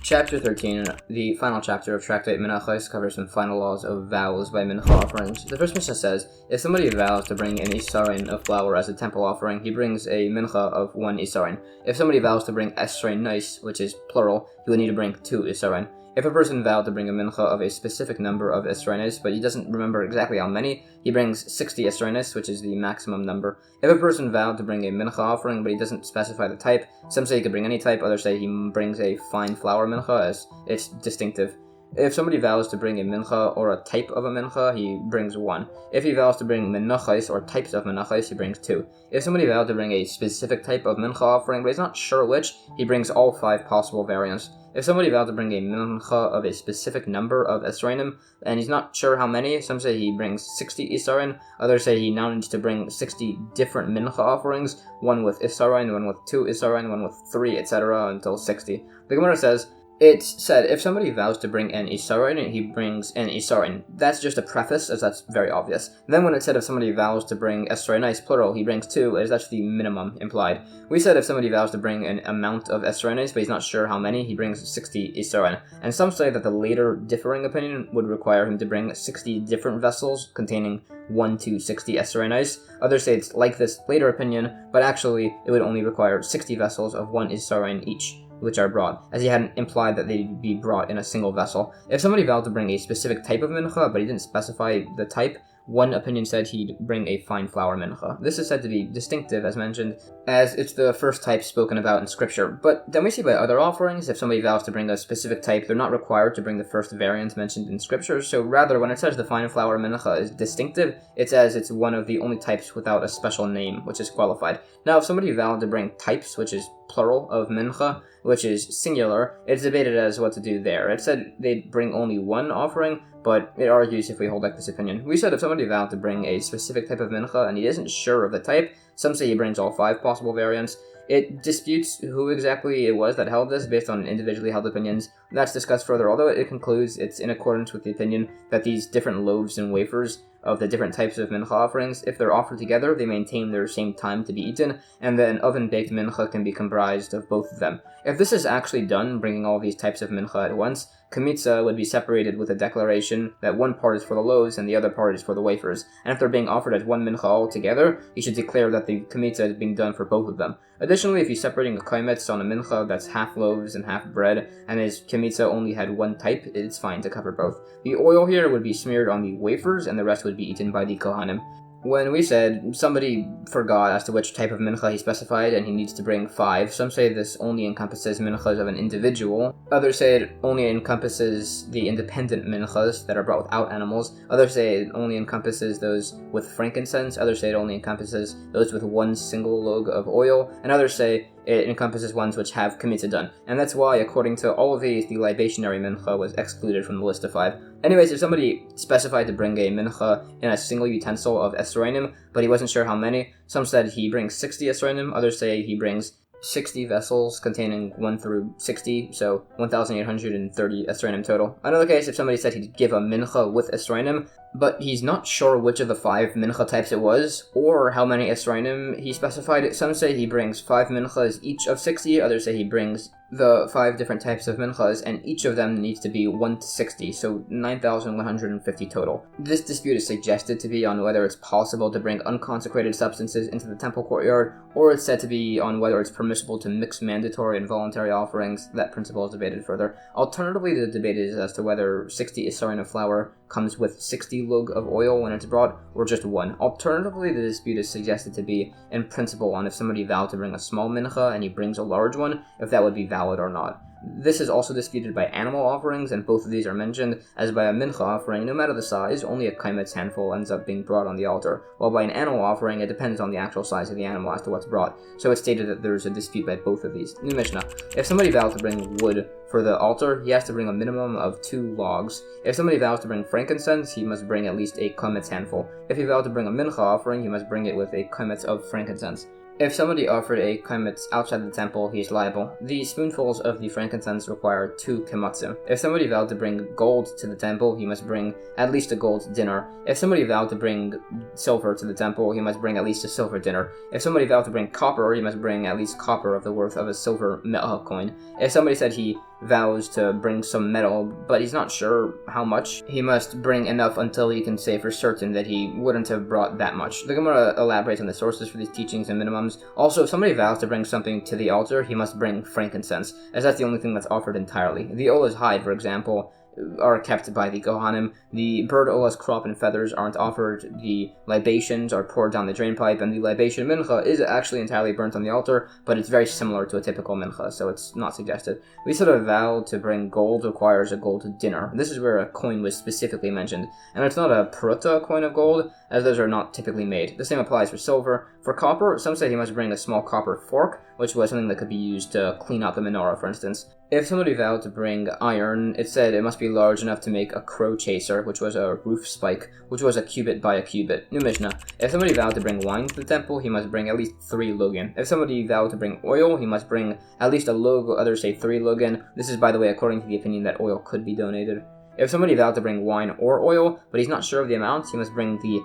Chapter 13, the final chapter of Tractate Menachos, covers some final laws of vows by mincha offerings. The first Mishnah says, if somebody vows to bring an isarin of flour as a temple offering, he brings a mincha of 1 isarin. If somebody vows to bring esrei nice, which is plural, he would need to bring 2 isarin. If a person vowed to bring a mincha of a specific number of esrenes, but he doesn't remember exactly how many, he brings 60 esrenes, which is the maximum number. If a person vowed to bring a mincha offering, but he doesn't specify the type, some say he could bring any type, others say he brings a fine flour mincha, as it's distinctive. If somebody vows to bring a mincha or a type of a mincha, he brings 1. If he vows to bring menachos or types of menachos, he brings 2. If somebody vowed to bring a specific type of mincha offering, but he's not sure which, he brings all 5 possible variants. If somebody vowed to bring a mincha of a specific number of esrainim, and he's not sure how many, some say he brings 60 isarin, others say he now needs to bring 60 different mincha offerings, one with isarin, one with 2 isarin, one with 3, etc., until 60. The Gemara says, it's said, if somebody vows to bring an isarin, he brings an isarin. That's just a preface, as that's very obvious. Then when it said if somebody vows to bring esrainis, plural, he brings 2, as that's the minimum implied. We said if somebody vows to bring an amount of esrainis, but he's not sure how many, he brings 60 isarin. And some say that the later differing opinion would require him to bring 60 different vessels containing 1 to 60 esrainis. Others say it's like this later opinion, but actually it would only require 60 vessels of 1 isarin each, which are brought, as he hadn't implied that they'd be brought in a single vessel. If somebody vowed to bring a specific type of mincha, but he didn't specify the type, one opinion said he'd bring a fine flour mincha. This is said to be distinctive, as mentioned, as it's the first type spoken about in scripture. But then we see by other offerings, if somebody vows to bring a specific type, they're not required to bring the first variant mentioned in scripture, so rather, when it says the fine flour mincha is distinctive, it's as it's one of the only types without a special name, which is qualified. Now, if somebody vowed to bring types, which is plural, of mincha, which is singular, it's debated as what to do there. It said they'd bring only 1 offering, but it argues if we hold like this opinion. We said if somebody vowed to bring a specific type of mincha and he isn't sure of the type, some say he brings all 5 possible variants. It disputes who exactly it was that held this based on individually held opinions. That's discussed further, although it concludes it's in accordance with the opinion that these different loaves and wafers of the different types of mincha offerings, if they're offered together, they maintain their same time to be eaten, and then oven-baked mincha can be comprised of both of them. If this is actually done, bringing all these types of mincha at once, kamitza would be separated with a declaration that one part is for the loaves and the other part is for the wafers. And if they're being offered as one mincha all together, you should declare that the kamitza is being done for both of them. Additionally, if you're separating a kaimetz on a mincha that's half loaves and half bread, and his kamitza only had one type, it's fine to cover both. The oil here would be smeared on the wafers, and the rest would be eaten by the kohanim. When we said somebody forgot as to which type of mincha he specified and he needs to bring 5, some say this only encompasses minchas of an individual, others say it only encompasses the independent minchas that are brought without animals, others say it only encompasses those with frankincense, others say it only encompasses those with 1 single log of oil, and others say it encompasses ones which have kamitza done. And that's why, according to all of these, the libationary mincha was excluded from the list of 5. Anyways, if somebody specified to bring a mincha in a single utensil of esrainim, but he wasn't sure how many, some said he brings 60 esrainim, others say he brings 60 vessels containing 1 through 60, so 1,830 esrainim total. Another case, if somebody said he'd give a mincha with esrainim, but he's not sure which of the 5 mincha types it was, or how many esrainim he specified. Some say he brings 5 minchas each of 60, others say he brings the 5 different types of minchas, and each of them needs to be 1 to 60, so 9,150 total. This dispute is suggested to be on whether it's possible to bring unconsecrated substances into the temple courtyard, or it's said to be on whether it's permissible to mix mandatory and voluntary offerings. That principle is debated further. Alternatively, the debate is as to whether 60 isarin of flour comes with 60 lug of oil when it's brought, or just 1. Alternatively, the dispute is suggested to be in principle on if somebody vowed to bring a small mincha and he brings a large one, if that would be valid or not. This is also disputed by animal offerings, and both of these are mentioned, as by a mincha offering, no matter the size, only a kaimetz handful ends up being brought on the altar, while by an animal offering, it depends on the actual size of the animal as to what's brought. So it's stated that there's a dispute by both of these. New Mishnah. If somebody vows to bring wood for the altar, he has to bring a minimum of 2 logs. If somebody vows to bring frankincense, he must bring at least a kaimetz handful. If he vows to bring a mincha offering, he must bring it with a kaimetz of frankincense. If somebody offered a kaimetz outside the temple, he is liable. The spoonfuls of the frankincense require 2 kamatzim. If somebody vowed to bring gold to the temple, he must bring at least a gold dinner. If somebody vowed to bring silver to the temple, he must bring at least a silver dinner. If somebody vowed to bring copper, he must bring at least copper of the worth of a silver me'ah coin. If somebody said he vows to bring some metal, but he's not sure how much. He must bring enough until he can say for certain that he wouldn't have brought that much. The Gemara elaborates on the sources for these teachings and minimums. Also, if somebody vows to bring something to the altar, he must bring frankincense, as that's the only thing that's offered entirely. The ola's hide, for example, are kept by the Kohanim. The bird ola's crop and feathers aren't offered. The libations are poured down the drainpipe, and the libation mincha is actually entirely burnt on the altar, but it's very similar to a typical mincha, so it's not suggested. We said a vow to bring gold requires a gold dinner. This is where a coin was specifically mentioned, and it's not a pruta coin of gold, as those are not typically made. The same applies for silver. For copper, some say he must bring a small copper fork, which was something that could be used to clean out the menorah, for instance. If somebody vowed to bring iron, it said it must be large enough to make a crow chaser, which was a roof spike, which was a cubit by a cubit. New Mishnah. If somebody vowed to bring wine to the temple, he must bring at least 3 lugin. If somebody vowed to bring oil, he must bring at least a lug, others say 3 lugin. This is, by the way, according to the opinion that oil could be donated. If somebody vowed to bring wine or oil, but he's not sure of the amount, he must bring the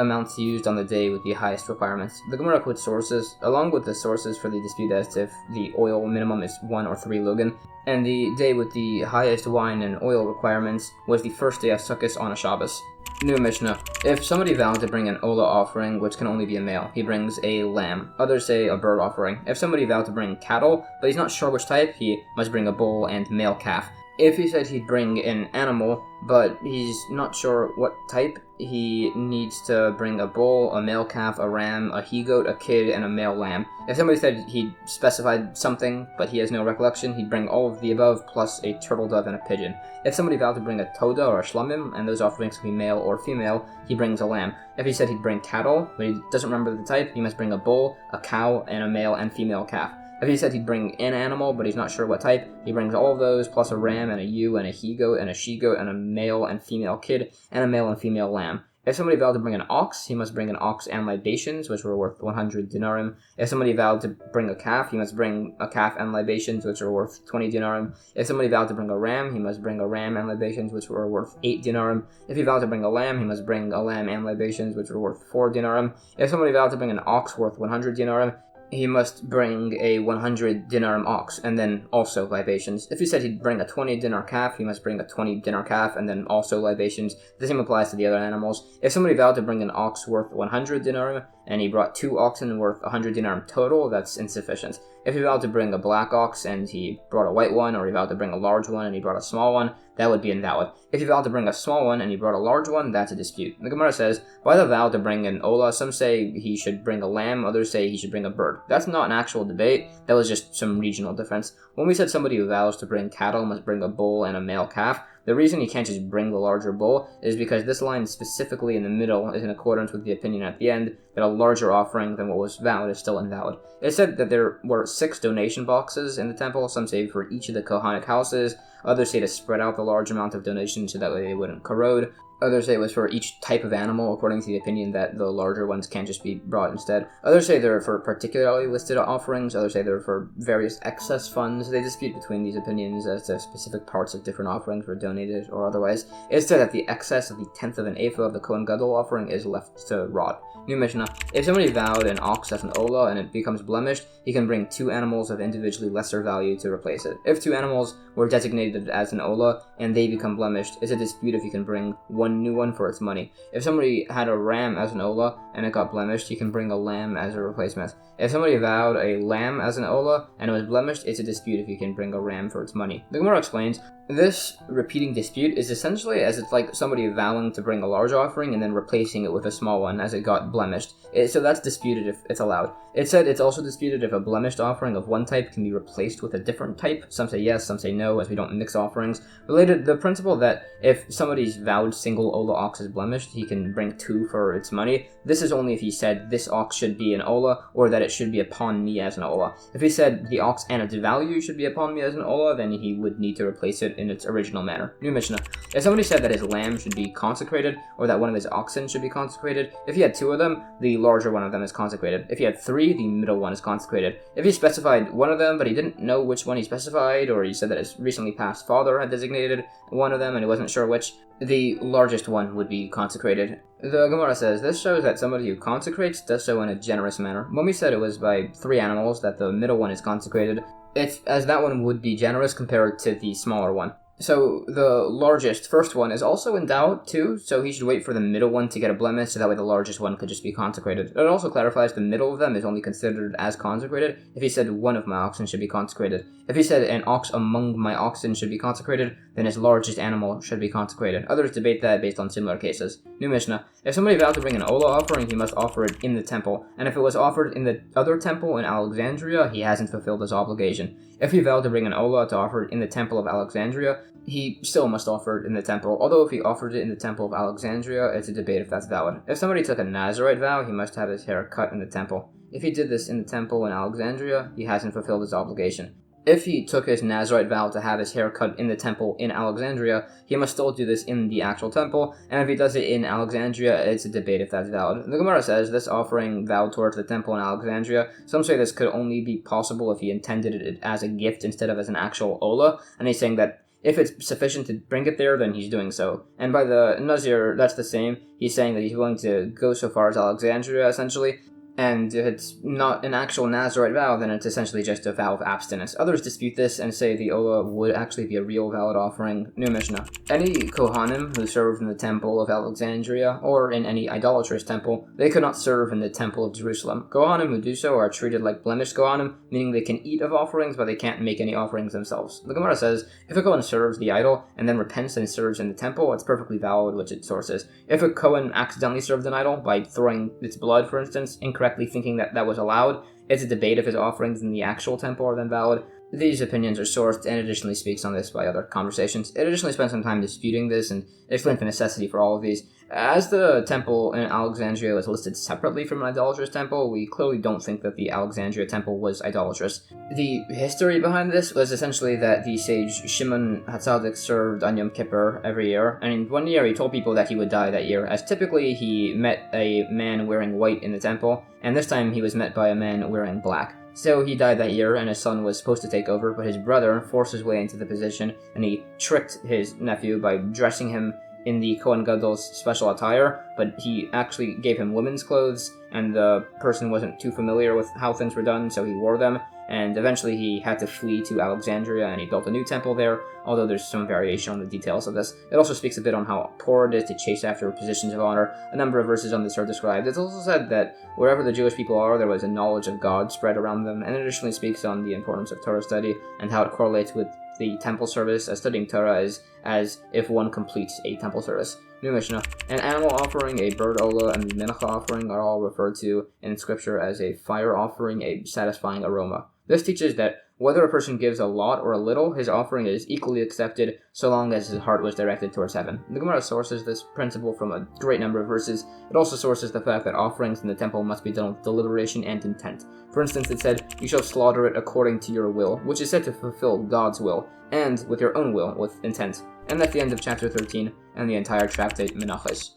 amounts used on the day with the highest requirements. The Gemara quotes sources, along with the sources for the dispute as to if the oil minimum is 1 or 3 lugin, and the day with the highest wine and oil requirements was the first day of Sukkot on a Shabbos. New Mishnah. If somebody vowed to bring an ola offering, which can only be a male, he brings a lamb. Others say a bird offering. If somebody vowed to bring cattle, but he's not sure which type, he must bring a bull and male calf. If he said he'd bring an animal, but he's not sure what type, he needs to bring a bull, a male calf, a ram, a he-goat, a kid, and a male lamb. If somebody said he'd specified something, but he has no recollection, he'd bring all of the above, plus a turtle dove and a pigeon. If somebody vowed to bring a toda or a shlamim, and those offerings can be male or female, he brings a lamb. If he said he'd bring cattle, but he doesn't remember the type, he must bring a bull, a cow, and a male and female calf. If he said he'd bring an animal, but he's not sure what type, he brings all of those, plus a ram and a ewe and a he-goat and a she-goat and a male and female kid and a male and female lamb. If somebody vowed to bring an ox, he must bring an ox and libations, which were worth 100 dinarim. If somebody vowed to bring a calf, he must bring a calf and libations, which are worth 20 dinarim. If somebody vowed to bring a ram, he must bring a ram and libations, which were worth 8 dinarim. If he vowed to bring a lamb, he must bring a lamb and libations, which were worth 4 dinarim. If somebody vowed to bring an ox worth 100 dinarim, he must bring a 100 dinarim ox, and then also libations. If he said he'd bring a 20 dinar calf, he must bring a 20 dinar calf, and then also libations. The same applies to the other animals. If somebody vowed to bring an ox worth 100 dinarim, and he brought 2 oxen worth 100 dinarim total, that's insufficient. If he vowed to bring a black ox, and he brought a white one, or he vowed to bring a large one, and he brought a small one, that would be invalid. If he vowed to bring a small one, and he brought a large one, that's a dispute. The Gemara says, by the vow to bring an ola, some say he should bring a lamb, others say he should bring a bird. That's not an actual debate, that was just some regional difference. When we said somebody who vows to bring cattle must bring a bull and a male calf, the reason he can't just bring the larger bull is because this line specifically in the middle is in accordance with the opinion at the end that a larger offering than what was vowed is still invalid. It said that there were 6 donation boxes in the temple, some say for each of the Kohanic houses, others say to spread out the large amount of donations so that way they wouldn't corrode. Others say it was for each type of animal, according to the opinion that the larger ones can't just be brought instead. Others say they're for particularly listed offerings, others say they're for various excess funds. They dispute between these opinions as to specific parts of different offerings were donated or otherwise. It's said that the excess of the 10th of an ephah of the Kohen Gadol offering is left to rot. New Mishnah. If somebody vowed an ox as an ola and it becomes blemished, he can bring 2 animals of individually lesser value to replace it. If 2 animals were designated as an ola and they become blemished, it's a dispute if he can bring one new one for its money. If somebody had a ram as an ola and it got blemished, he can bring a lamb as a replacement. If somebody vowed a lamb as an ola and it was blemished, it's a dispute if he can bring a ram for its money. The Gemara explains, this repeating dispute is essentially as it's like somebody vowing to bring a large offering and then replacing it with a small one as it got blemished. So that's disputed if it's allowed. It said it's also disputed if a blemished offering of one type can be replaced with a different type. Some say yes, some say no, as we don't mix offerings. Related, the principle that if somebody's vowed single ola ox is blemished, he can bring 2 for its money. This is only if he said this ox should be an ola, or that it should be upon me as an ola. If he said the ox and its value should be upon me as an ola, then he would need to replace it in its original manner. New Mishnah. If somebody said that his lamb should be consecrated, or that one of his oxen should be consecrated, if he had 2 of them, the larger one of them is consecrated. If he had 3, the middle one is consecrated. If he specified one of them, but he didn't know which one he specified, or he said that his recently passed father had designated one of them and he wasn't sure which, the largest one would be consecrated. The Gemara says, this shows that somebody who consecrates does so in a generous manner. When we said it was by 3 animals that the middle one is consecrated, It's as that one would be generous compared to the smaller one. So the largest, first one, is also endowed too, so he should wait for the middle one to get a blemish, so that way the largest one could just be consecrated. It also clarifies the middle of them is only considered as consecrated if he said one of my oxen should be consecrated. If he said an ox among my oxen should be consecrated, then his largest animal should be consecrated. Others debate that based on similar cases. New Mishnah. If somebody vowed to bring an Ola offering, he must offer it in the temple, and if it was offered in the other temple in Alexandria, he hasn't fulfilled his obligation. If he vowed to bring an Ola to offer it in the temple of Alexandria, he still must offer it in the temple, although if he offered it in the temple of Alexandria, it's a debate if that's valid. If somebody took a Nazirite vow, he must have his hair cut in the temple. If he did this in the temple in Alexandria, he hasn't fulfilled his obligation. If he took his Nazirite vow to have his hair cut in the temple in Alexandria, he must still do this in the actual temple, and if he does it in Alexandria, it's a debate if that's valid. The Gemara says this offering vowed towards the temple in Alexandria. Some say this could only be possible if he intended it as a gift instead of as an actual Ola, and he's saying that if it's sufficient to bring it there, then he's doing so. And by the Nazir, that's the same. He's saying that he's willing to go so far as Alexandria, essentially. And if it's not an actual Nazirite vow, then it's essentially just a vow of abstinence. Others dispute this and say the Ola would actually be a real valid offering. New Mishnah. Any Kohanim who served in the temple of Alexandria, or in any idolatrous temple, they could not serve in the temple of Jerusalem. Kohanim who do so are treated like blemished Kohanim, meaning they can eat of offerings, but they can't make any offerings themselves. The Gemara says, if a Kohen serves the idol, and then repents and serves in the temple, it's perfectly valid, which it sources. If a Kohen accidentally served an idol, by throwing its blood, for instance, incorrectly thinking that that was allowed, it's a debate if his offerings in the actual temple are then valid. These opinions are sourced and additionally speaks on this by other conversations. It additionally spent some time disputing this and explained the necessity for all of these. As the temple in Alexandria was listed separately from an idolatrous temple, we clearly don't think that the Alexandria temple was idolatrous. The history behind this was essentially that the sage Shimon HaTzadik served on Yom Kippur every year, and in one year he told people that he would die that year, as typically he met a man wearing white in the temple, and this time he was met by a man wearing black. So he died that year, and his son was supposed to take over, but his brother forced his way into the position, and he tricked his nephew by dressing him in the Kohen Gadol's special attire, but he actually gave him women's clothes, and the person wasn't too familiar with how things were done, so he wore them, and eventually he had to flee to Alexandria, and he built a new temple there, although there's some variation on the details of this. It also speaks a bit on how poor it is to chase after positions of honor. A number of verses on this are described. It's also said that wherever the Jewish people are, there was a knowledge of God spread around them, and it additionally speaks on the importance of Torah study, and how it correlates with the temple service, as studying Torah is as if one completes a temple service. New Mishnah. An animal offering, a bird ola, and the mincha offering are all referred to in Scripture as a fire offering, a satisfying aroma. This teaches that whether a person gives a lot or a little, his offering is equally accepted so long as his heart was directed towards heaven. The Gemara sources this principle from a great number of verses. It also sources the fact that offerings in the temple must be done with deliberation and intent. For instance, it said, "You shall slaughter it according to your will," which is said to fulfill God's will, and with your own will, with intent. And that's the end of chapter 13 and the entire tractate Menachos.